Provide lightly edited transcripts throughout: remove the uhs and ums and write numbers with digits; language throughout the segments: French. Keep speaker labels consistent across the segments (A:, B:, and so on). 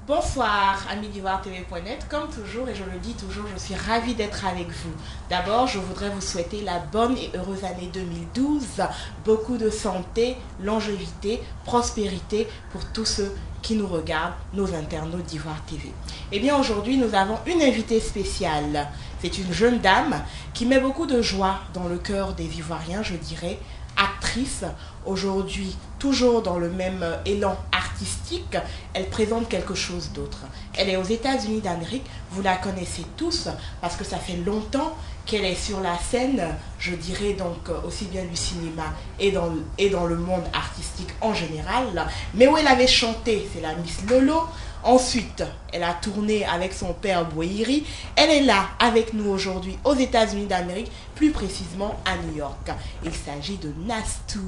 A: Bonsoir, amis d'IvoireTV.net. Comme toujours, et je le dis toujours, je suis ravie d'être avec vous. D'abord, je voudrais vous souhaiter la bonne et heureuse année 2012. Beaucoup de santé, longévité, prospérité pour tous ceux qui nous regardent, nos internautes d'Ivoire TV. Eh bien, aujourd'hui, nous avons une invitée spéciale. C'est une jeune dame qui met beaucoup de joie dans le cœur des Ivoiriens, je dirais. Actrice, aujourd'hui toujours dans le même élan artistique, elle présente quelque chose d'autre. Elle est aux États-Unis d'Amérique, vous la connaissez tous parce que ça fait longtemps qu'elle est sur la scène, je dirais donc aussi bien du cinéma et dans le monde artistique en général. Mais où elle avait chanté, c'est la Miss Lolo. Ensuite, elle a tourné avec son père Boiri. Elle est là avec nous aujourd'hui aux États-Unis d'Amérique, plus précisément à New York. Il s'agit de Nastou.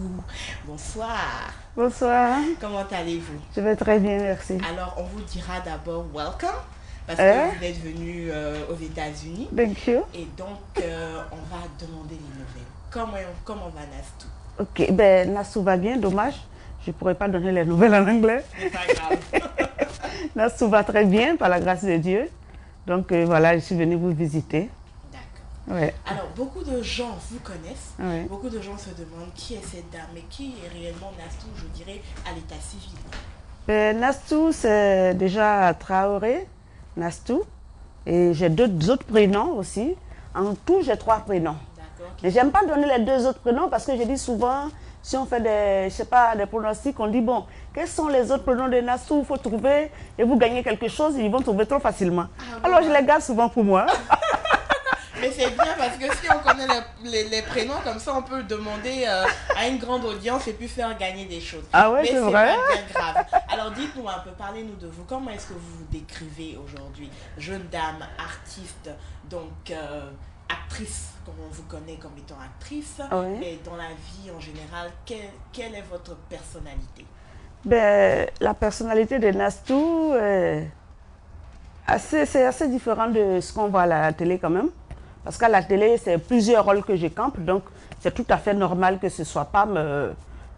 A: Bonsoir.
B: Bonsoir.
A: Comment allez-vous?
B: Je vais très bien, merci.
A: Alors, on vous dira d'abord welcome, parce que vous êtes venu aux États-Unis.
B: Thank you.
A: Et donc, on va demander les nouvelles. Comment va Nastou?
B: Ok, ben Nastou va bien, dommage. Je ne pourrais pas donner les nouvelles en anglais.
A: C'est pas grave.
B: Nastou va très bien, par la grâce de Dieu. Donc voilà, je suis venue vous visiter.
A: D'accord.
B: Ouais.
A: Alors, beaucoup de gens vous connaissent.
B: Ouais.
A: Beaucoup de gens se demandent qui est cette dame, mais qui est réellement Nastou, je dirais, à l'état civil.
B: Ben, Nastou, c'est déjà Traoré, Nastou. Et j'ai deux autres prénoms aussi. En tout, j'ai 3 prénoms.
A: D'accord.
B: Mais j'aime pas donner les 2 autres prénoms parce que je dis souvent, si on fait des, je sais pas, des pronostics, on dit bon, quels sont les autres prénoms de Nastou? Il faut trouver et vous gagnez quelque chose, ils vont trouver trop facilement.
A: Ah,
B: Alors
A: bon,
B: je les garde souvent pour moi.
A: Mais c'est bien parce que si on connaît les prénoms comme ça, on peut demander à une grande audience et puis faire gagner des choses.
B: Ah ouais,
A: mais
B: c'est vrai.
A: pas bien grave. Alors dites-nous un peu, parlez-nous de vous. Comment est-ce que vous vous décrivez aujourd'hui? Jeune dame, artiste, donc actrice, comme on vous connaît comme étant actrice,
B: Ouais.
A: mais dans la vie en général, quelle est votre personnalité?
B: Ben, la personnalité de Nastou, c'est assez différent de ce qu'on voit à la télé quand même. Parce qu'à la télé, c'est plusieurs rôles que je campe, donc c'est tout à fait normal que ce ne soit pas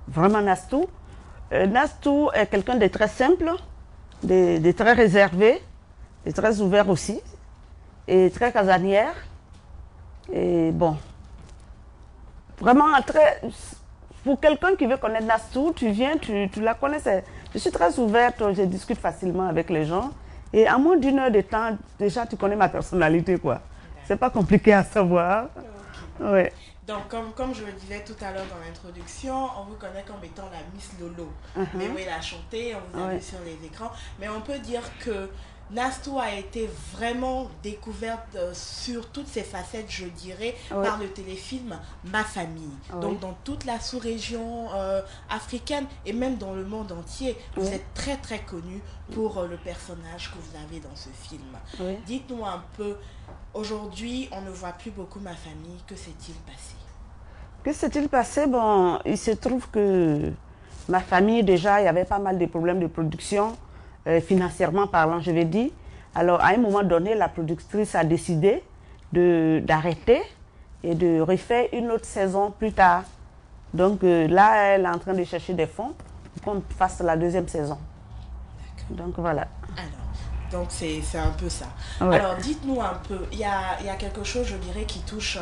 B: vraiment Nastou. Nastou est quelqu'un de très simple, de très réservé, de très ouvert aussi, et très casanière. Et bon, vraiment très... Pour quelqu'un qui veut connaître Nastou, tu viens, tu la connais. Je suis très ouverte, je discute facilement avec les gens. Et en moins d'1 heure de temps, déjà, tu connais ma personnalité, quoi. C'est pas compliqué à savoir.
A: Okay.
B: Ouais.
A: Donc, comme je le disais tout à l'heure dans l'introduction, on vous connaît comme étant la Miss Lolo. Mais où elle a chanté, on vous a vu sur les écrans. Mais on peut dire que Nastou a été vraiment découverte sur toutes ses facettes, je dirais, par le téléfilm Ma Famille. Donc, dans toute la sous-région africaine et même dans le monde entier, vous êtes très très connue pour le personnage que vous avez dans ce film. Dites-nous un peu, aujourd'hui, on ne voit plus beaucoup Ma Famille. Que s'est-il passé?
B: Que s'est-il passé? Bon, il se trouve que Ma Famille, déjà, il y avait pas mal de problèmes de production. Financièrement parlant, je vais dire. Alors, à un moment donné, la productrice a décidé d'arrêter et de refaire une autre saison plus tard. Donc là, elle est en train de chercher des fonds pour qu'on fasse la 2e saison. Donc voilà.
A: Donc c'est un peu ça.
B: Ouais.
A: Alors dites-nous un peu, il y a quelque chose, je dirais, qui touche,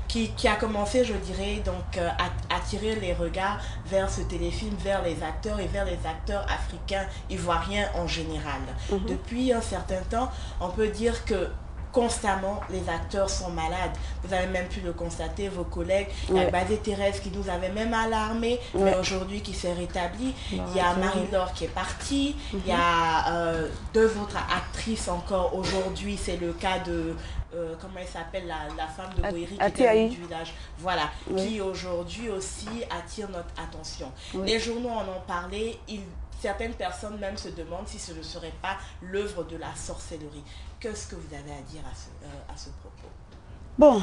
A: qui a commencé, je dirais, donc à attirer les regards vers ce téléfilm, vers les acteurs et vers les acteurs africains, ivoiriens en général. Depuis un certain temps, on peut dire que constamment, les acteurs sont malades. Vous avez même pu le constater, vos collègues. Il y a Basé Thérèse qui nous avait même alarmé, mais aujourd'hui qui s'est rétabli. Il y a Marie-Laure qui est partie. Il y a 2 autres actrices encore aujourd'hui. C'est le cas de... comment elle s'appelle, la femme de Boiri qui est du village. Voilà, qui aujourd'hui aussi attire notre attention. Les journaux en ont parlé. Certaines personnes même se demandent si ce ne serait pas l'œuvre de la sorcellerie. Qu'est-ce que vous avez à dire à ce propos? Bon,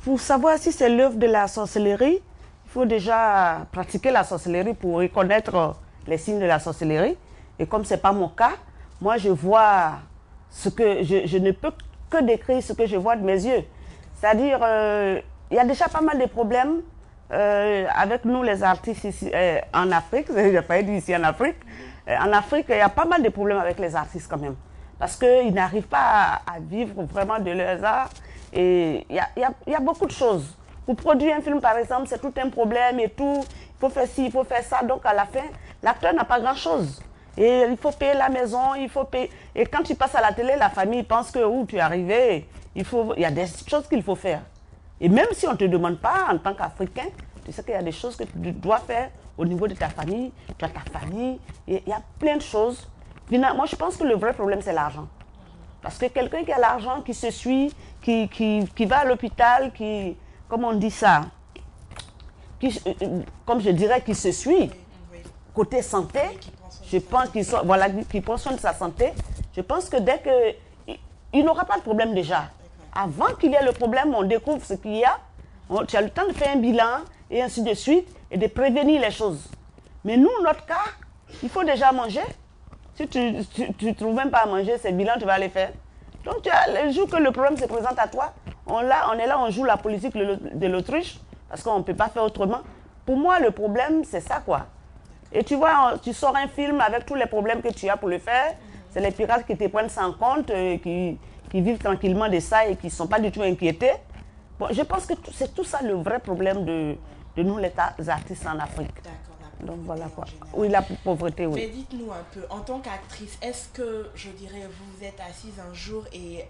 B: pour savoir si c'est l'œuvre de la sorcellerie, il faut déjà pratiquer la sorcellerie pour reconnaître les signes de la sorcellerie. Et comme ce n'est pas mon cas, moi je vois ce que je ne peux que décrire ce que je vois de mes yeux. C'est-à-dire, il y a déjà pas mal de problèmes avec nous les artistes ici en Afrique, je n'ai pas dit ici en Afrique, en Afrique, il y a pas mal de problèmes avec les artistes quand même. Parce qu'ils n'arrivent pas à vivre vraiment de leurs arts. Et il y a beaucoup de choses. Pour produire un film, par exemple, c'est tout un problème et tout. Il faut faire ci, il faut faire ça. Donc, à la fin, l'acteur n'a pas grand-chose. Et il faut payer la maison, il faut payer. Et quand tu passes à la télé, la famille pense que où tu es arrivé, il y a des choses qu'il faut faire. Et même si on ne te demande pas, en tant qu'Africain, tu sais qu'il y a des choses que tu dois faire au niveau de ta famille. Tu as ta famille, et il y a plein de choses. Moi, je pense que le vrai problème, c'est l'argent. Parce que quelqu'un qui a l'argent, qui se suit, qui va à l'hôpital, comme on dit ça, comme je dirais, qui se suit, côté santé, je pense qu'il prend soin de sa santé. Je pense que dès que... Il n'aura pas de problème déjà. Avant qu'il y ait le problème, on découvre ce qu'il y a. Tu as le temps de faire un bilan et ainsi de suite et de prévenir les choses. Mais nous, notre cas, il faut déjà manger. Si tu ne trouves même pas à manger, ces bilans, tu vas les faire. Donc, le jour que le problème se présente à toi, on est là, on joue la politique de l'autruche parce qu'on ne peut pas faire autrement. Pour moi, le problème, c'est ça, quoi. Et tu vois, tu sors un film avec tous les problèmes que tu as pour le faire. C'est les pirates qui te prennent ça en compte, qui vivent tranquillement de ça et qui ne sont pas du tout inquiétés. Bon, je pense que c'est tout ça le vrai problème de nous, les artistes en Afrique.
A: D'accord,
B: donc voilà quoi. Oui, la pauvreté, oui.
A: Mais dites-nous un peu, en tant qu'actrice, est-ce que, je dirais, vous vous êtes assise un jour et,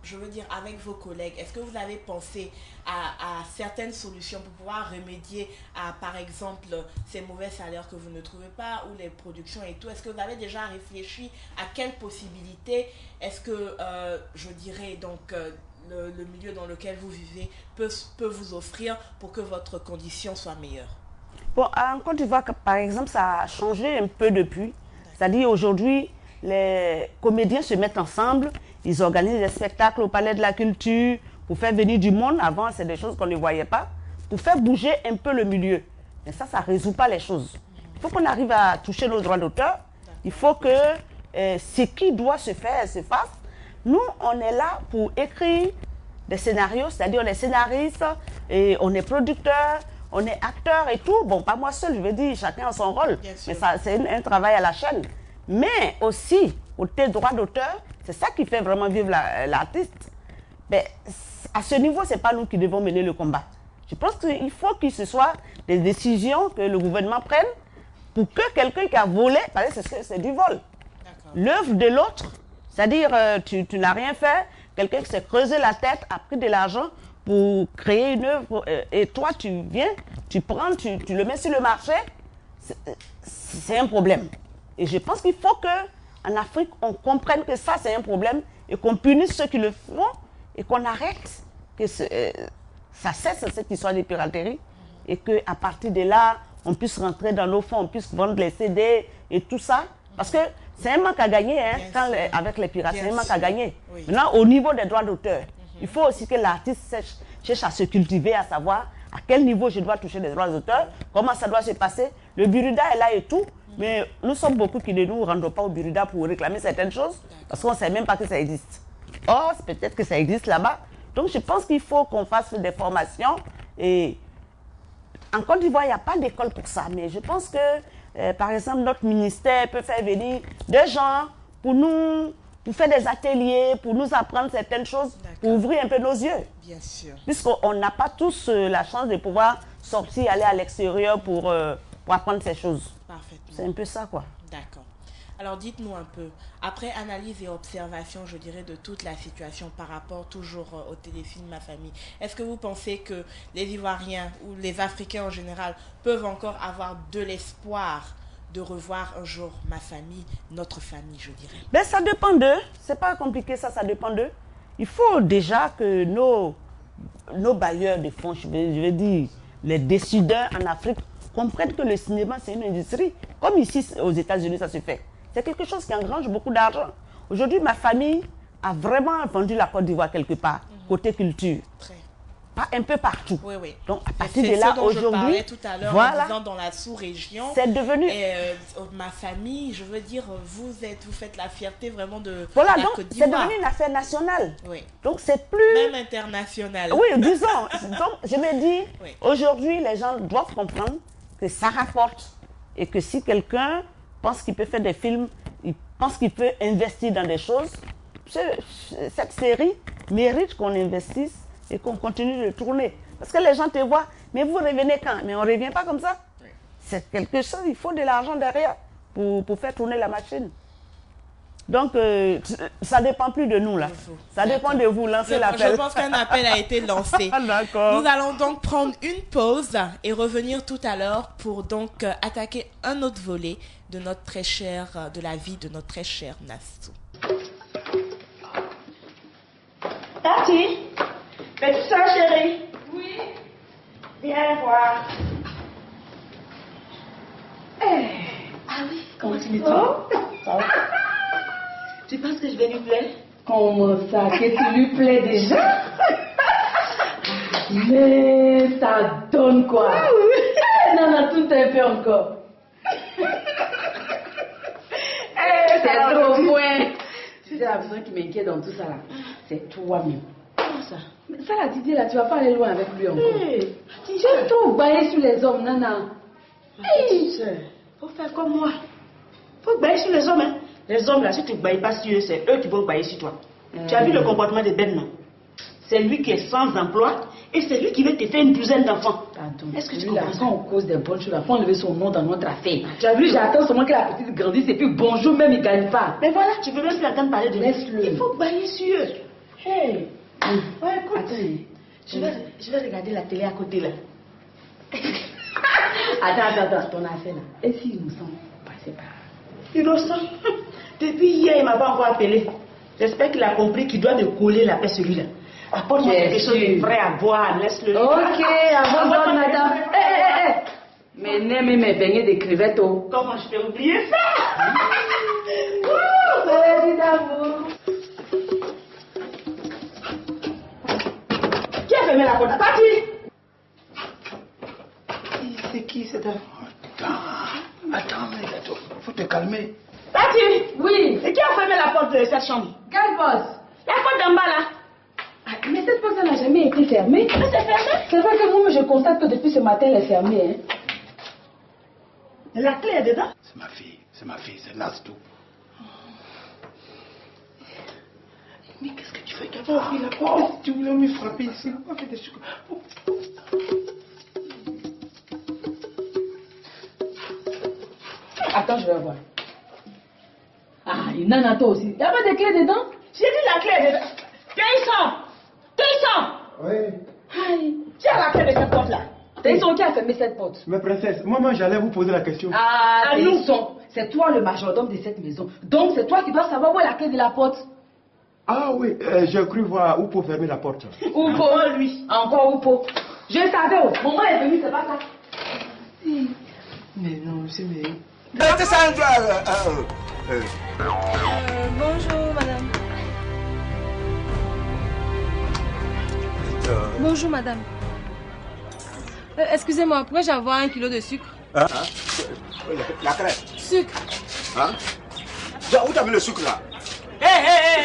A: je veux dire, avec vos collègues, est-ce que vous avez pensé à certaines solutions pour pouvoir remédier à, par exemple, ces mauvais salaires que vous ne trouvez pas ou les productions et tout? Est-ce que vous avez déjà réfléchi à quelles possibilités est-ce que, je dirais, donc, le milieu dans lequel vous vivez peut vous offrir pour que votre condition soit meilleure?
B: Bon, en Côte d'Ivoire, par exemple, ça a changé un peu depuis. C'est-à-dire aujourd'hui, les comédiens se mettent ensemble, ils organisent des spectacles au Palais de la Culture pour faire venir du monde. Avant, c'est des choses qu'on ne voyait pas, pour faire bouger un peu le milieu. Mais ça ne résout pas les choses. Il faut qu'on arrive à toucher nos droits d'auteur. Il faut que ce qui doit se faire se fasse. Nous, on est là pour écrire des scénarios, c'est-à-dire on est scénariste, et on est producteur, on est acteur et tout. Bon, pas moi seul, je veux dire, chacun a son rôle. Mais c'est un travail à la chaîne. Mais aussi, au droit d'auteur, c'est ça qui fait vraiment vivre l'artiste. Mais à ce niveau, ce n'est pas nous qui devons mener le combat. Je pense qu'il faut que ce soit des décisions que le gouvernement prenne pour que quelqu'un qui a volé, parce que c'est du vol, l'œuvre de l'autre, c'est-à-dire tu n'as rien fait, quelqu'un qui s'est creusé la tête, a pris de l'argent pour créer une œuvre, et toi tu viens, tu prends, tu le mets sur le marché, c'est un problème. Et je pense qu'il faut qu'en Afrique, on comprenne que ça c'est un problème et qu'on punisse ceux qui le font et qu'on arrête, que ça cesse cette histoire de piraterie et qu'à partir de là, on puisse rentrer dans nos fonds, on puisse vendre les CD et tout ça. Parce que c'est un manque à gagner hein, avec les pirates, c'est un manque à gagner. Oui. Maintenant, au niveau des droits d'auteur, il faut aussi que l'artiste cherche à se cultiver, à savoir à quel niveau je dois toucher les droits d'auteur, comment ça doit se passer. Le Buruda est là et tout, mais nous sommes beaucoup qui ne nous rendons pas au Buruda pour réclamer certaines choses, parce qu'on ne sait même pas que ça existe. Or, peut-être que ça existe là-bas. Donc, je pense qu'il faut qu'on fasse des formations. Et en Côte d'Ivoire, il n'y a pas d'école pour ça, mais je pense que, par exemple, notre ministère peut faire venir des gens pour faire des ateliers, pour nous apprendre certaines choses, pour ouvrir un peu nos yeux.
A: Bien sûr.
B: Puisqu'on n'a pas tous la chance de pouvoir sortir, aller à l'extérieur pour apprendre ces choses.
A: Parfaitement.
B: C'est un peu ça, quoi.
A: D'accord. Alors dites-nous un peu, après analyse et observation, je dirais, de toute la situation par rapport toujours au téléfilm Ma Famille, est-ce que vous pensez que les Ivoiriens ou les Africains en général peuvent encore avoir de l'espoir de revoir un jour ma famille, notre famille, je dirais?
B: Ben, ça dépend d'eux. C'est pas compliqué, ça dépend d'eux. Il faut déjà que nos bailleurs de fonds, je veux dire, les décideurs en Afrique, comprennent que le cinéma, c'est une industrie. Comme ici, aux États-Unis, ça se fait. C'est quelque chose qui engrange beaucoup d'argent. Aujourd'hui, ma famille a vraiment vendu la Côte d'Ivoire quelque part, côté culture. Pas un peu partout.
A: Oui, oui.
B: Donc, à partir de là, aujourd'hui,
A: tout à l'heure,
B: voilà,
A: en disant dans la sous-région,
B: c'est devenu...
A: ma famille, je veux dire, vous faites la fierté vraiment de
B: voilà,
A: la
B: donc,
A: Côte d'Ivoire.
B: C'est devenu une affaire nationale.
A: Oui.
B: Donc, c'est plus...
A: Même international.
B: Oui, disons. Donc, je me dis, oui, aujourd'hui, les gens doivent comprendre que ça rapporte et que si quelqu'un pense qu'il peut faire des films, il pense qu'il peut investir dans des choses. Cette série mérite qu'on investisse et qu'on continue de tourner. Parce que les gens te voient, mais vous revenez quand? Mais on ne revient pas comme ça. Oui. C'est quelque chose, il faut de l'argent derrière pour faire tourner la machine. Donc, ça ne dépend plus de nous, là. Ça dépend de vous. Lancez l'appel.
A: Je pense qu'un appel a été lancé.
B: D'accord.
A: Nous allons donc prendre une pause et revenir tout à l'heure pour donc attaquer un autre volet de notre très cher, de la vie de notre très cher Nastou.
C: Tati, petite soeur chérie.
D: Oui.
C: Viens voir.
D: Ah oui.
C: Comment tu me trouves? Ça va? Tu penses que je vais lui plaire?
D: Comment ça, que tu lui plais déjà? Mais ça donne quoi? Non, non, tout un peu encore. C'est trop point. Si c'est la personne qui m'inquiète dans tout ça là, c'est toi-même.
C: Comment ça?
D: Mais ça là, Didier là, tu vas pas aller loin avec lui encore. J'aime trop bailler sur les hommes, Nana.
C: Faut faire comme moi. Faut bailler sur les hommes, hein. Les hommes là, si tu ne bailles pas sur eux, c'est eux qui vont bailler sur toi. Tu as vu le comportement de Ben, non? C'est lui qui est sans emploi et c'est lui qui veut te faire une douzaine d'enfants.
D: Est-ce que tu comprends? Quand on cause des bonnes choses, il faut enlever son nom dans notre affaire. Tu as vu, j'attends seulement que la petite grandisse et puis bonjour, même il ne gagne pas.
C: Mais voilà, tu veux même plus attendre parler de lui.
D: Laisse-le.
C: Il faut bailler sur eux. Hey! Ouais, écoute.
D: Attends,
C: je vais regarder la télé à côté là.
D: Attends, ton affaire là. Et si innocent? C'est pas.
C: Innocent? Depuis hier, il ne m'a pas encore appelé. J'espère qu'il a compris qu'il doit me coller la paix celui-là. Apporte-moi quelque chose de vrai à boire, laisse-le.
D: Ok, abandonne madame. Mais n'aime mes beignets de crevettes.
C: Comment je peux oublier ça?
D: Merci d'amour.
C: Qui a fermé la porte? Parti! C'est qui cette dame?
E: Attends, mais il faut te calmer.
C: Parti!
D: Oui.
C: Et qui a fermé la porte de cette chambre?
D: Quelle bosse?
C: La porte d'en bas là.
D: Mais cette porte n'a jamais été fermée.
C: Mais c'est fermé.
D: C'est vrai que moi je constate que depuis ce matin elle est fermée. Hein.
C: La clé est dedans?
E: C'est ma fille, c'est Nastou.
C: Mais qu'est-ce que tu fais? Tu as pas ouvert la porte?
E: Tu voulais me frapper ici. Pourquoi fais des trucs?
D: Attends, je vais voir. Ah, il y en a toi aussi. Il n'y a pas de clé dedans?
C: J'ai dit la clé est dedans. Taïson!
E: Oui.
C: Aïe, tu as la clé de cette porte là.
D: Taïson, qui a fermé cette porte?
E: Mais princesse, moi j'allais vous poser la question.
D: Ah, Taïson, c'est toi le majordome de cette maison. Donc c'est toi qui dois savoir où est la clé de la porte.
E: Ah oui, j'ai cru voir où pour fermer la porte.
D: Oupo, lui. Encore Oupo. Je savais, maman est venue, c'est pas ça.
C: Mais non, c'est mais...
F: Bonjour madame. Bonjour madame. Excusez-moi, pourrais-je avoir 1 kilo de sucre?
E: Hein? La crème.
F: Sucre.
E: Hein? Où t'as mis le sucre là?
G: Hé,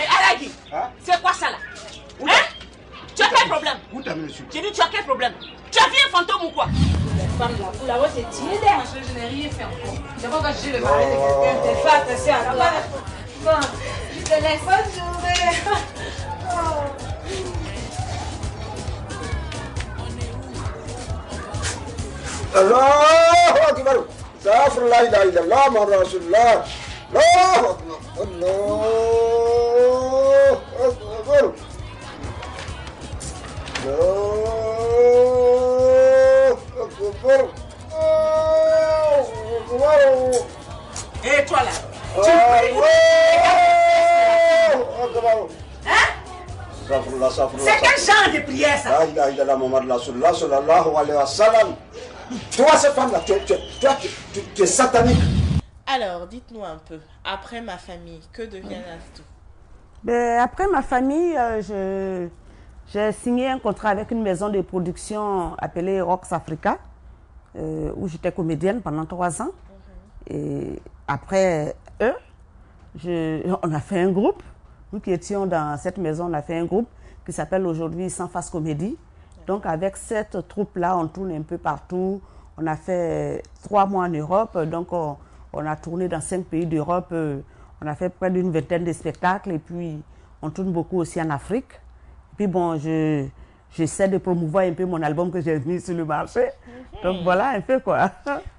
G: Alagi,
E: Hein?
G: c'est quoi ça là? Hein? Tu as quel problème?
E: Où t'as mis le sucre?
G: J'ai dit, tu as quel problème? Tu as vu un fantôme ou quoi?
F: Femme là, vous l'avez c'est tiré d'air. Je n'ai rien fait encore. C'est pas quand j'ai le mari de quelqu'un, t'es pas attention à toi. Bon, je te laisse. Bonne journée.
E: Allahu Akbar. Astaghfirullah, la ilaha illallah, Muhammadur Rasulullah. Allahu Akbar. Allahu Akbar.
G: Et toi là? C'est quel genre de prière ça?
E: Toi, cette femme-là, tu es satanique.
A: Alors, dites-nous un peu, après ma famille, que devient Nastou?
B: Ben, après ma famille, j'ai signé un contrat avec une maison de production appelée Rox Africa, où j'étais comédienne pendant 3 ans. Et après eux, on a fait un groupe. Nous qui étions dans cette maison, on a fait un groupe qui s'appelle aujourd'hui Sans Face Comédie. Donc avec cette troupe-là, on tourne un peu partout. On a fait 3 mois en Europe. Donc On a tourné dans 5 pays d'Europe. On a fait près d'une vingtaine de spectacles. Et puis, on tourne beaucoup aussi en Afrique. Et puis, bon, j'essaie de promouvoir un peu mon album que j'ai mis sur le marché. Donc, voilà un peu quoi.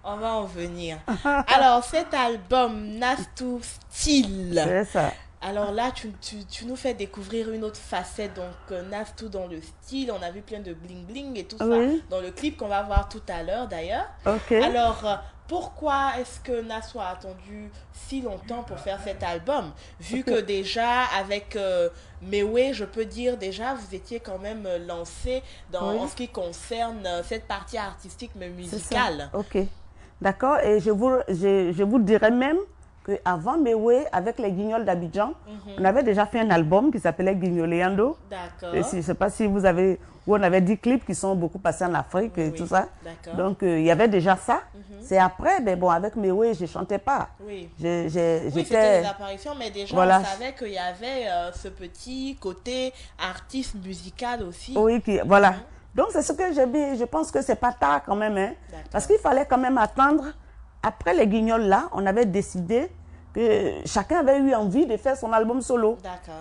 A: On va en venir. Alors, cet album, Nastou Style.
B: C'est ça.
A: Alors là, tu nous fais découvrir une autre facette, donc Nastou dans le style, on a vu plein de bling bling et tout ça dans le clip qu'on va voir tout à l'heure d'ailleurs. Alors, pourquoi est-ce que Nastou a attendu si longtemps pour faire cet album? Vu que déjà avec Mewe, je peux dire déjà, vous étiez quand même lancé en ce qui concerne cette partie artistique mais musicale.
B: Ok, d'accord, et je vous dirais même avant Mewe, avec les Guignols d'Abidjan, on avait déjà fait un album qui s'appelait Guignoleando.
A: D'accord.
B: Je ne sais pas si vous avez... Où on avait 10 clips qui sont beaucoup passés en Afrique et tout ça. Donc, il y avait déjà ça. C'est après, mais bon, avec Mewe, je ne chantais pas.
A: Oui,
B: c'était
A: des apparitions, mais déjà, on savait qu'il y avait ce petit côté artiste musical aussi.
B: Oui, voilà. Donc, c'est ce que j'ai dit. Je pense que ce n'est pas tard quand même. Hein, parce qu'il fallait quand même attendre. Après les Guignols, là, on avait décidé que chacun avait eu envie de faire son album solo.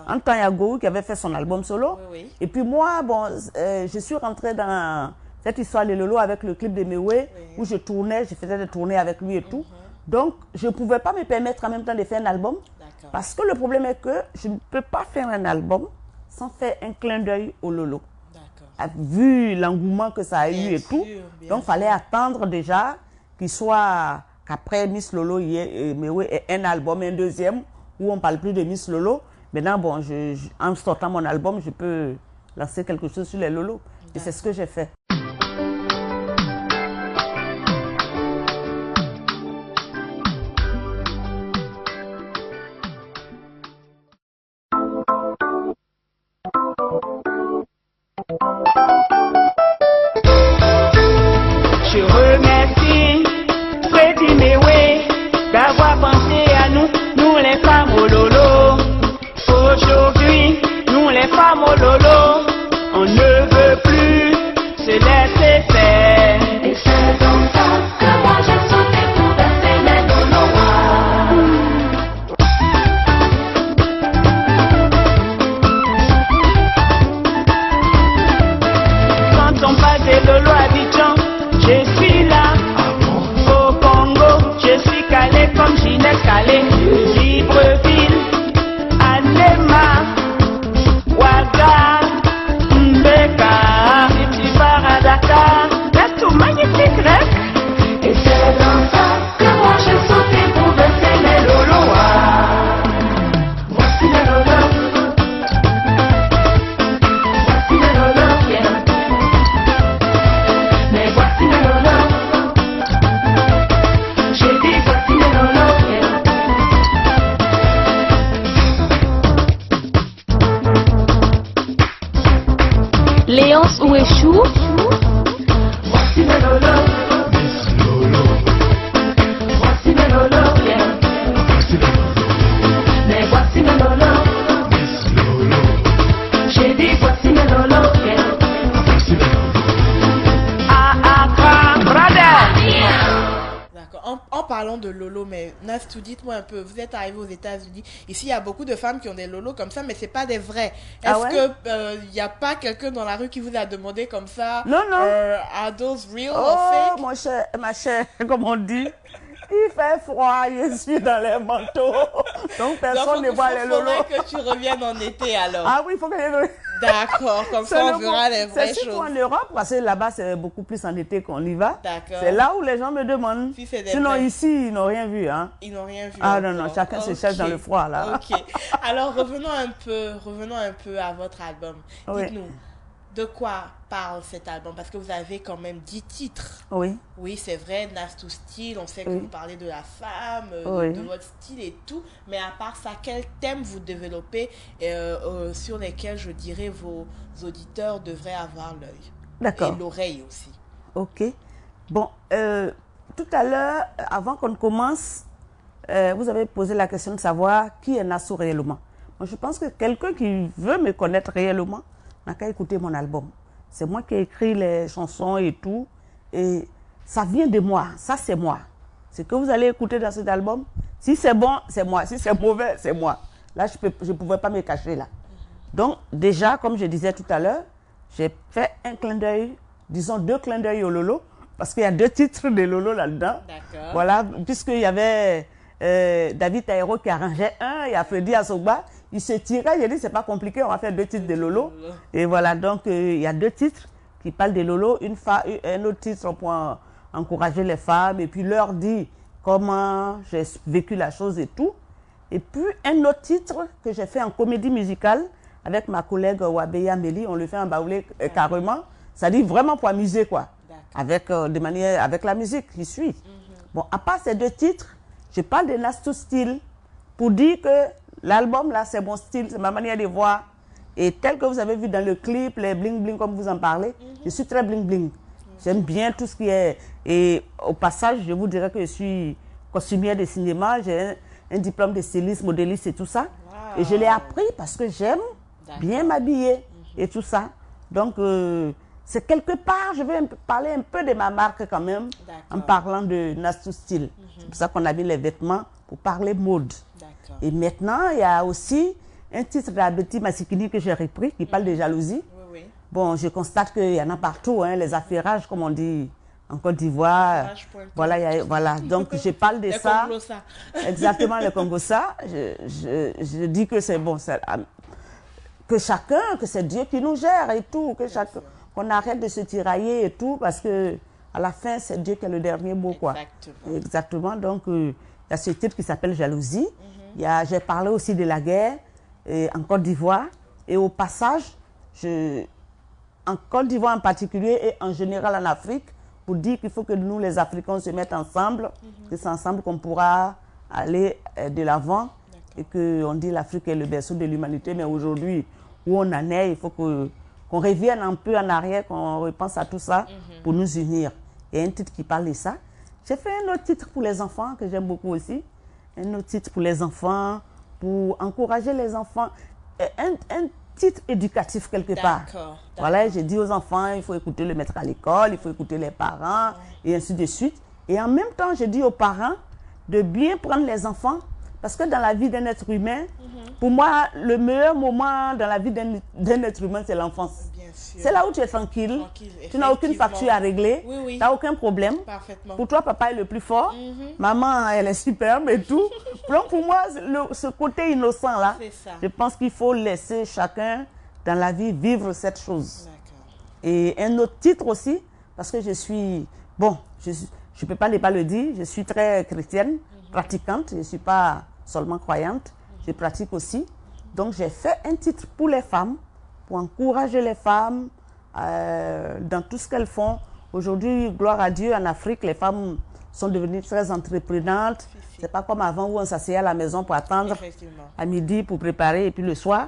B: En temps, il y a Gou qui avait fait son album solo. Et puis moi, bon, je suis rentrée dans cette histoire de Lolo avec le clip de Mewe, où je tournais, je faisais des tournées avec lui et tout. Donc, je ne pouvais pas me permettre en même temps de faire un album. Parce que le problème est que je ne peux pas faire un album sans faire un clin d'œil au Lolo. Vu l'engouement que ça a eu et tout. Donc, il fallait attendre déjà qu'il soit... Après Miss Lolo, Mewe est un album, un deuxième, où on ne parle plus de Miss Lolo. Maintenant, bon, en sortant mon album, je peux lancer quelque chose sur les Lolo. Et c'est ce que j'ai fait.
C: Je remercie Freddy Mewe d'avoir pensé à nous, nous les femmes au Lolo. Aujourd'hui, nous les femmes au Lolo, on ne veut plus se laisser faire. Et c'est comme ça que moi j'ai sauté pour danser les Lolois. Quand on parle des Lolo Abidjan, je suis là. Au Congo, je suis calé comme Ginette Calé. Libreville, Anema, Ouaga, Mbeka. Si tu pars à Dakar, c'est tout magnifique, rec. Et c'est dans ça que moi j'ai sauté pour danser les Lolois. Voici les Lolois. Voici les Lolois, yeah. Mais voici les Lolois. J'ai dit voici les Lolois, yeah.
H: Léonce ou échoue.
C: Voici les Lolois. Voici les Lolois, yeah. Mais voici les Lolois. J'ai dit voici les Lolois, yeah. Accra, brother.
A: D'accord. En parlant de Lolo, mais Nastou, dites-moi un peu, vous êtes arrivé aux États-Unis. Ici, il y a beaucoup de femmes qui ont des Lolos comme ça, mais c'est pas des vrais. Est-ce que il n'y a pas quelqu'un dans la rue qui vous a demandé comme ça?
B: Non, non.
A: Are those real
B: or fake? Mon cher, ma chère, comme on dit, il fait froid, je suis dans les manteaux. Donc personne ne voit les Lolos.
A: Il faudrait que tu reviennes en été alors.
B: Ah oui, il faut que je...
A: D'accord, comme ça on verra les vraies choses.
B: C'est surtout en Europe, parce que là-bas c'est beaucoup plus en été qu'on y va.
A: D'accord.
B: C'est là où les gens me demandent.
A: Si c'est des
B: Sinon
A: vrais.
B: Ici, ils n'ont rien vu. Hein.
A: Ils n'ont rien vu.
B: Ah non, non, chacun se cherche dans le froid là.
A: Ok. Alors revenons un peu à votre album.
B: Oui.
A: Dites-nous, de quoi parle cet album? Parce que vous avez quand même 10 titres.
B: Oui.
A: Oui, c'est vrai, Nastou Style, on sait que vous parlez de la femme, de votre style et tout. Mais à part ça, quel thème vous développez sur lesquels, je dirais, vos auditeurs devraient avoir l'œil?
B: D'accord.
A: Et l'oreille aussi.
B: Ok. Bon, tout à l'heure, avant qu'on commence, vous avez posé la question de savoir qui est Nastou réellement. Moi, je pense que quelqu'un qui veut me connaître réellement n'a qu'à écouter mon album. C'est moi qui ai écrit les chansons et tout. Et ça vient de moi. Ça, c'est moi. Ce que vous allez écouter dans cet album, si c'est bon, c'est moi. Si c'est mauvais, c'est moi. Là, je ne pouvais pas me cacher là. Donc, déjà, comme je disais tout à l'heure, j'ai fait un clin d'œil, disons 2 clins d'œil au Lolo, parce qu'il y a 2 titres de Lolo là-dedans.
A: D'accord.
B: Voilà, puisqu'il y avait David Taïro qui arrangeait un, il y a Freddy Asogba, il se tirait, j'ai dit c'est pas compliqué, on va faire 2 titres de Lolo. Et voilà, donc il y a 2 titres qui parlent de Lolo, un autre titre pour encourager les femmes, et puis leur dire comment j'ai vécu la chose et tout. Et puis un autre titre que j'ai fait en comédie musicale, avec ma collègue Wabeya Meli, on le fait en baoulé carrément. Ça dit vraiment pour amuser quoi. Avec, avec la musique qui suit. Bon, à part ces 2 titres, je parle de Nastou Style pour dire que l'album là c'est mon style, c'est ma manière de voir. Et tel que vous avez vu dans le clip, les bling bling comme vous en parlez, je suis très bling bling. J'aime bien tout ce qui est. Et au passage, je vous dirais que je suis costumière de cinéma, j'ai un diplôme de styliste, modéliste et tout ça. Wow. Et je l'ai appris parce que j'aime bien m'habiller et tout ça. Donc, c'est quelque part, je vais parler un peu de ma marque quand même, en parlant de Nastou Style. C'est pour ça qu'on a mis les vêtements pour parler mode. Et maintenant, il y a aussi un titre de la Betty Massikini que j'ai repris, qui parle de jalousie. Bon, je constate qu'il y en a partout, hein, les affairages, comme on dit en Côte d'Ivoire. Voilà, donc je parle de ça. Exactement, le Congo-ça. Je dis que c'est bon, que chacun, que c'est Dieu qui nous gère et tout, qu'on arrête de se tirailler et tout, parce que à la fin, c'est Dieu qui a le dernier mot, quoi. Exactement. Donc, il y a ce titre qui s'appelle Jalousie. J'ai parlé aussi de la guerre en Côte d'Ivoire. Et au passage, en Côte d'Ivoire en particulier et en général en Afrique, pour dire qu'il faut que nous, les Africains, se mettent ensemble, que c'est ensemble qu'on pourra aller de l'avant. Et qu'on dit l'Afrique est le berceau de l'humanité, mais aujourd'hui, où on en est, il faut qu'on revienne un peu en arrière, qu'on repense à tout ça pour nous unir. Il y a un titre qui parle de ça. J'ai fait un autre titre pour les enfants, que j'aime beaucoup aussi. Un autre titre pour les enfants, pour encourager les enfants. Un titre éducatif quelque part. Voilà, j'ai dit aux enfants, il faut écouter le maître à l'école, il faut écouter les parents, et ainsi de suite. Et en même temps, j'ai dit aux parents de bien prendre les enfants, parce que dans la vie d'un être humain, pour moi, le meilleur moment dans la vie d'un être humain, c'est l'enfance. C'est là où tu es tranquille, tu n'as aucune facture à régler, tu n'as aucun problème. Pour toi, papa est le plus fort, maman, elle est superbe et tout. Donc pour moi, ce côté innocent-là, je pense qu'il faut laisser chacun dans la vie vivre cette chose. Et un autre titre aussi, parce que je suis, bon, je ne peux pas ne pas le dire, je suis très chrétienne, pratiquante, je ne suis pas seulement croyante, je pratique aussi. Donc j'ai fait un titre pour les femmes, pour encourager les femmes dans tout ce qu'elles font. Aujourd'hui, gloire à Dieu, en Afrique, les femmes sont devenues très entreprenantes. C'est pas comme avant où on s'asseyait à la maison pour attendre à midi pour préparer et puis le soir.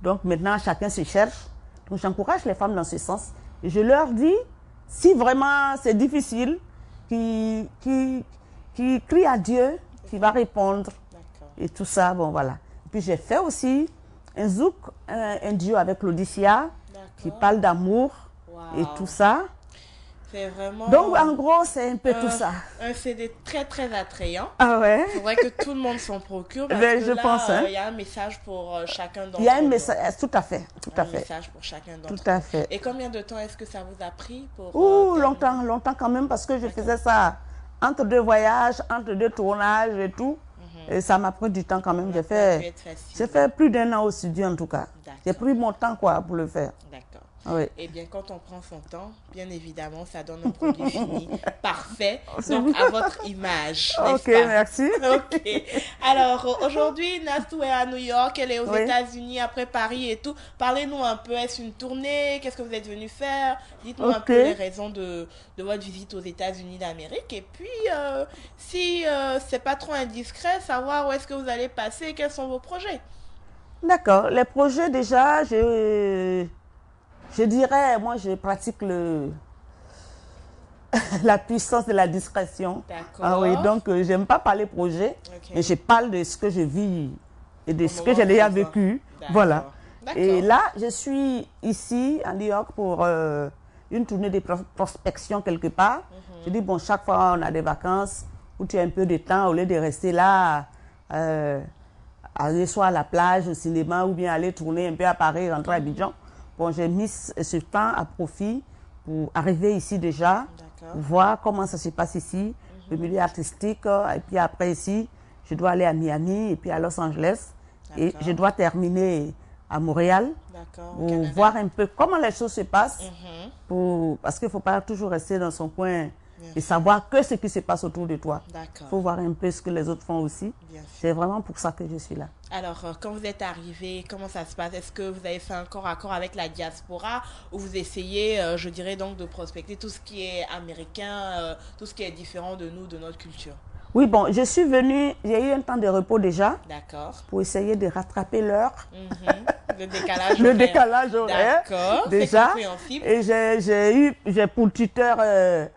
B: Donc maintenant, chacun se cherche. Donc j'encourage les femmes dans ce sens. Et je leur dis, si vraiment c'est difficile, qui crie à Dieu, qui va répondre. Et tout ça, bon voilà. Et puis j'ai fait aussi un zouk, un duo avec Claudicia, qui parle d'amour et tout ça.
A: C'est vraiment...
B: Donc en gros, c'est un peu tout ça.
A: Un CD très très attrayant.
B: Ah ouais.
A: Il faudrait que tout le monde s'en procure. Parce
B: Ben,
A: que
B: je
A: là,
B: pense.
A: Il y a un message pour chacun d'entre nous.
B: Il y a un message, tout à fait. Tout à fait.
A: Un message pour chacun d'entre nous.
B: Tout à fait.
A: Et combien de temps est-ce que ça vous a pris pour...
B: longtemps quand même, parce que je faisais ça entre 2 voyages, entre 2 tournages et tout. Et ça m'a pris du temps quand même. J'ai fait plus d'1 an au studio en tout cas. J'ai pris mon temps quoi pour le faire.
A: D'accord.
B: Oui.
A: Et bien quand on prend son temps, bien évidemment, ça donne un produit fini, parfait, donc à votre image.
B: Ok, merci.
A: Ok. Alors aujourd'hui, Nastou est à New York, elle est aux États-Unis, après Paris et tout. Parlez-nous un peu, est-ce une tournée? Qu'est-ce que vous êtes venu faire? Dites-nous un peu les raisons de votre visite aux États-Unis d'Amérique. Et puis, si c'est pas trop indiscret, savoir où est-ce que vous allez passer, quels sont vos projets? D'accord. Les projets déjà, je dirais, moi je pratique la puissance de la discrétion. D'accord. Ah oui, donc j'aime pas parler projet, mais je parle de ce que je vis et de ce que j'ai déjà vécu. Voilà. Et là, je suis ici à New York pour une tournée de prospection quelque part. Je dis, bon, chaque fois on a des vacances,
B: où tu as un peu de temps au lieu de rester là, aller soit à la plage, au cinéma, ou bien aller tourner un peu à Paris, rentrer à Abidjan. Bon, j'ai mis ce temps à profit pour arriver ici déjà, voir comment ça se passe ici, le milieu artistique, et puis après ici, je dois aller à Miami et puis à Los Angeles, et je dois terminer à Montréal pour voir un peu comment les choses se passent, parce qu'il ne faut pas toujours rester dans son coin et savoir que ce qui se passe autour de toi. Il faut voir un peu ce que les autres font aussi. C'est vraiment pour ça que je suis là.
A: Alors, quand vous êtes arrivé, comment ça se passe? Est-ce que vous avez fait un corps à corps avec la diaspora ou vous essayez, je dirais donc, de prospecter tout ce qui est américain, tout ce qui est différent de nous, de notre culture?
B: Oui, bon, je suis venue, j'ai eu un temps de repos déjà.
A: D'accord.
B: Pour essayer de rattraper l'heure.
A: Le décalage
B: le
A: horaire.
B: Décalage horaire.
A: D'accord.
B: Déjà. Et j'ai pour tuteur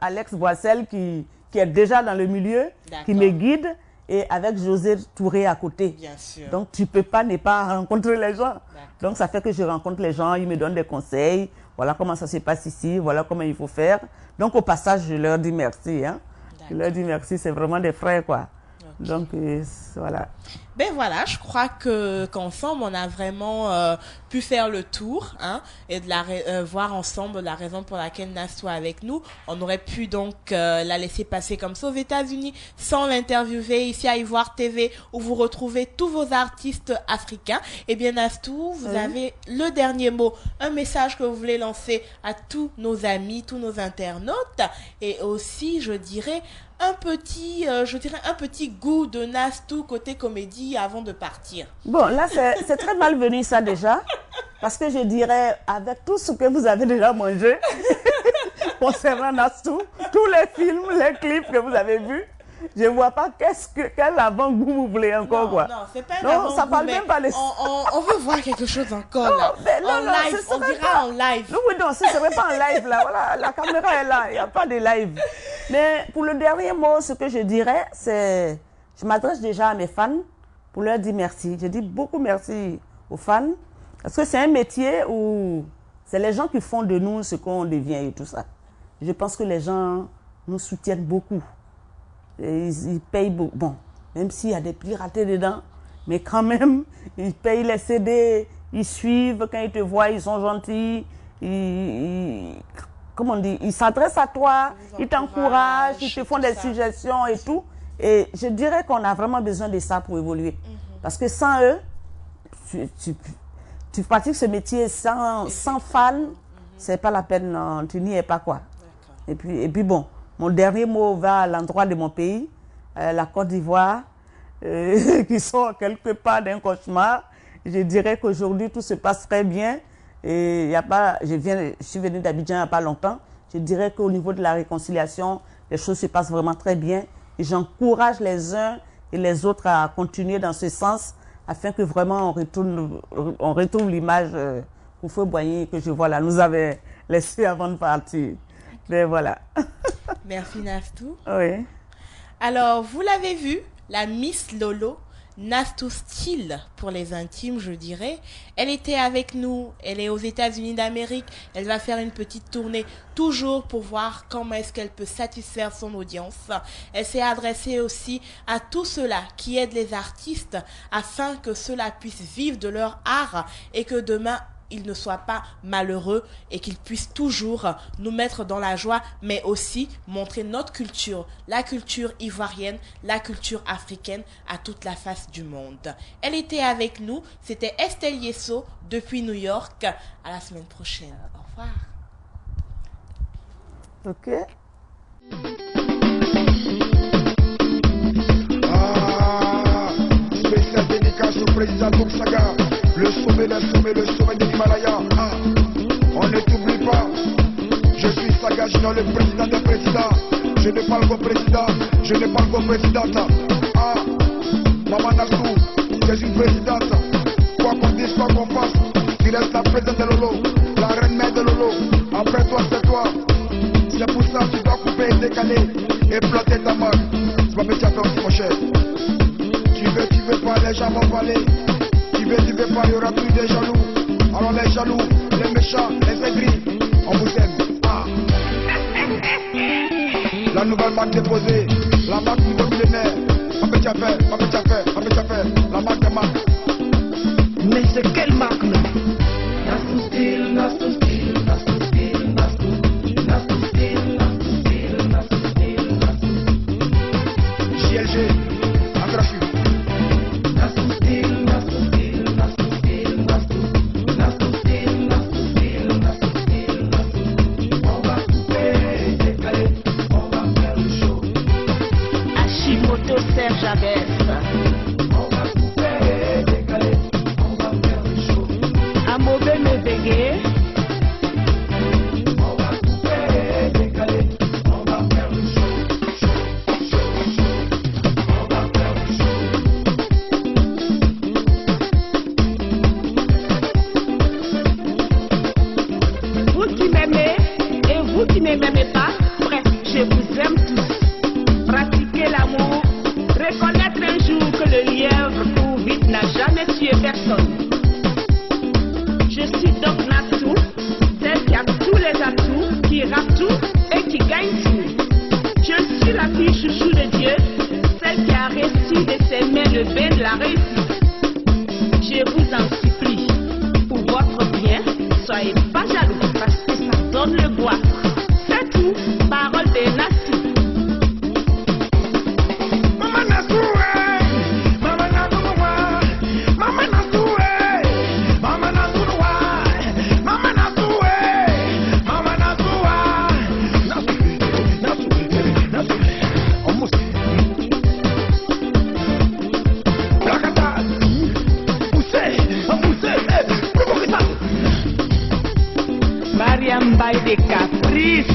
B: Alex Boissel qui est déjà dans le milieu, qui me guide, et avec José Touré à côté.
A: Bien sûr.
B: Donc tu peux pas ne pas rencontrer les gens. Donc ça fait que je rencontre les gens, ils me donnent des conseils. Voilà comment ça se passe ici, voilà comment il faut faire. Donc au passage, je leur dis merci. Hein. Je leur dis merci, c'est vraiment des frères, quoi. Donc, voilà.
A: Ben voilà, je crois qu'ensemble, on a vraiment pu faire le tour, hein, et de voir ensemble la raison pour laquelle Nastou est avec nous. On aurait pu donc la laisser passer comme ça aux États-Unis sans l'interviewer ici à Ivoire TV, où vous retrouvez tous vos artistes africains. Eh bien, Nastou, vous avez le dernier mot, un message que vous voulez lancer à tous nos amis, tous nos internautes, et aussi, je dirais, un petit goût de Nastou côté comédie avant de partir.
B: Bon, là, c'est très malvenu ça déjà, parce que je dirais, avec tout ce que vous avez déjà mangé, concernant Nastou, tous les films, les clips que vous avez vus, je ne vois pas quel avant-goût vous voulez encore, quoi.
A: Non, c'est pas un
B: non,
A: avant-goût,
B: ça parle même pas de...
A: on veut voir quelque chose encore, là. En live, on dira en live.
B: Non, oui, non, ce ne serait pas en live, là. Voilà, la caméra est là, il n'y a pas de live. Mais pour le dernier mot, ce que je dirais, c'est... Je m'adresse déjà à mes fans pour leur dire merci. Je dis beaucoup merci aux fans, parce que c'est un métier où c'est les gens qui font de nous ce qu'on devient et tout ça. Je pense que les gens nous soutiennent beaucoup. Et ils payent beaucoup. Bon, même s'il y a des piratés dedans, mais quand même, ils payent les CD, ils suivent, quand ils te voient, ils sont gentils, comment on dit, ils s'adressent à toi, ils t'encouragent, ils te font des suggestions et tout. Et je dirais qu'on a vraiment besoin de ça pour évoluer. Parce que sans eux, tu pratiques ce métier sans fans, c'est pas la peine, non, tu n'y es pas, quoi. Et puis bon, mon dernier mot va à l'endroit de mon pays, la Côte d'Ivoire, qui sont quelque part d'un cauchemar. Je dirais qu'aujourd'hui, tout se passe très bien. Et y a pas, je suis venue d'Abidjan il n'y a pas longtemps. Je dirais qu'au niveau de la réconciliation, les choses se passent vraiment très bien. Et j'encourage les uns et les autres à continuer dans ce sens, afin que vraiment on retrouve l'image Koufoué Boigny que je vois là, nous avait laissé avant de partir. Mais voilà.
A: Merci Nastou.
B: Oui.
A: Alors, vous l'avez vu, la Miss Lolo, Nastou Style pour les intimes, je dirais. Elle était avec nous, elle est aux États-Unis d'Amérique. Elle va faire une petite tournée toujours pour voir comment est-ce qu'elle peut satisfaire son audience. Elle s'est adressée aussi à tous ceux-là qui aident les artistes afin que ceux-là puissent vivre de leur art et que demain, ils ne soient pas malheureux et qu'ils puissent toujours nous mettre dans la joie, mais aussi montrer notre culture, la culture ivoirienne, la culture africaine à toute la face du monde. Elle était avec nous, c'était Estelle Yesso depuis New York. À la semaine prochaine. Au revoir.
B: Ok.
E: Spécial dédicace au président Touksaga. Le sommet de l'Himalaya. On ne t'oublie pas. Je suis Saga Junior, le président des présidents. Je ne parle qu'au président, je ne parle qu'aux présidentes. Maman Nastou, tu es une présidente. Quoi qu'on dise, quoi qu'on fasse, tu restes la présidente de Lolo, la reine mère de Lolo. Après toi, c'est toi. C'est pour ça que tu dois couper et décaler et planter ta marque. C'est pas métier à faire aussi, mon cher. Tu veux pas, les gens vont parler. Tu veux pas, il y aura plus de jaloux. Alors les jaloux, les méchants, les aigris, on vous aime. La nouvelle marque déposée, la marque nous donne DLG, Agrachu.
B: Hashimoto Serge Abès. Amobe Mebege. Vous qui m'aimez et vous qui ne m'aimez pas, bref, je vous aime tous. Pratiquez l'amour, reconnaître un jour que le lièvre court vite n'a jamais tué personne. Je suis donc Nassou, celle qui a tous les atouts, qui rappe tout et qui gagne tout. Je suis la fille chouchou de Dieu, celle qui a reçu de ses mains le bain de la réussite. Je vous en supplie, pour votre bien, soyez pas jaloux parce que ça donne le bois. C'est tout, parole de Nassou.
E: Mama Nassou, Mama Nassou, Mama Nassou, Mama Nassou, Mama Nassou, Mama Nassou, Nassou, almost. Rakata,
B: Mariam Baye des Caprices.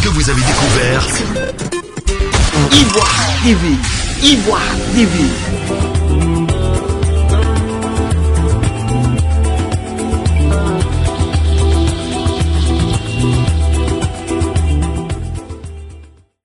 I: Que vous avez découvert
J: Ivoire TV.